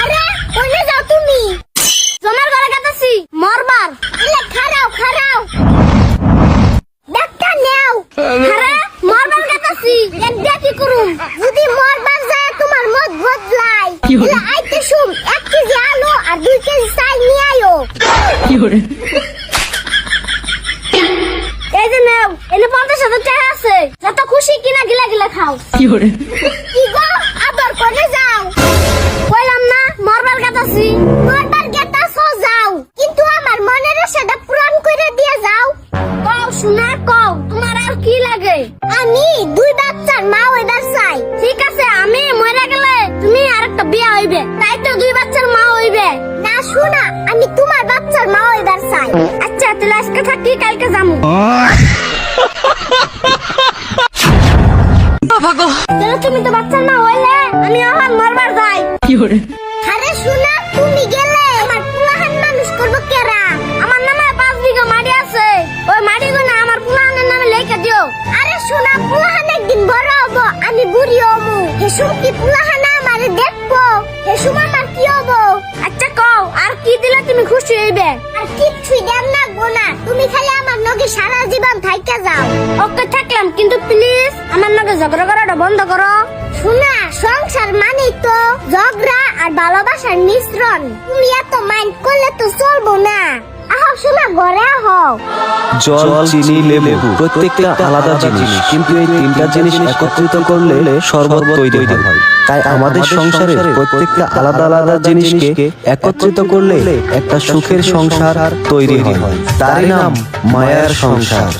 আরে কইলে যাও তুমি জমার গলা কাটাছি মরবার ইলে খারাও খারাও ডাক্তার নেও আরে মরবার কাটাছি এক কি করুম যদি মরবার যায় তোমার মত বদলাই ইলে আইতে শুম 1 কেজি আলু আর 2 কেজি চাল নিয়ে আইও এই যে নাও এনে 50,000 টাকা আছে যত খুশি কিনা গিলা গিলা খাও কি গো আবার কোনে যাও কইলাম না মরবার কাটাছি মরবার কাটাছো যাও কিন্তু আমার মনের আশাটা পূরণ করে দিয়ে যাও কও শোনা কও তোমার আর কি লাগে আমি 2 বাচ্চার মা হইবার চাই ঠিক আছে আমি মরে গেলে তুমি আরেকটা বিয়ে হইবে তাই তো 2 বাচ্চার মা হইবে না শোনা আমি তোমার বাচ্চার মা হইবার চাই আচ্ছা তাহলে আজকে থাকি কালকে যামু তাহলে তুমি তো বাচ্চার মা হইলে আমি এখন মরবার যাই আরে শোনা তুমি গেলে আমার পুলাহান মানুষ করবো কেরা আমার নামে 5 বিঘা মাটি আছে ওই মাটি গুলো আমার পুলাহানের নামে লিখে দিও আরে শোনা পুলাহান একদিন বড় হবো আমি বুড়ি হবো হেসুম কি পুলাহান আমারে দেখবো হেসুম আমার কি হবো আচ্ছা কও আর কি দিলে তুমি খুশি হইবে আর কিচ্ছুই দেন না গোনা তুমি খালি আমার নগে সারা জীবন থাইকা যাও ওকে থাকলাম কিন্তু প্লিজ আমার নগে ঝগড়া করাটা বন্ধ করো শোনা সংসার মানেই তো ঝগড়া আর ভালোবাসার মিশ্রণ তুমি এত মাইন্ড করলে তো চলবো না আহ শোনা ঘরে আহ জল, চিনি, লেবু প্রত্যেকটা আলাদা জিনিস, কিন্তু এই তিনটা জিনিস একত্রিত করলে শরবত তৈরি হয়। তাই আমাদের সংসারের প্রত্যেকটা আলাদা আলাদা জিনিসকে একত্রিত করলে একটা সুখের সংসার তৈরি হয়। তারই নাম মায়ার সংসার।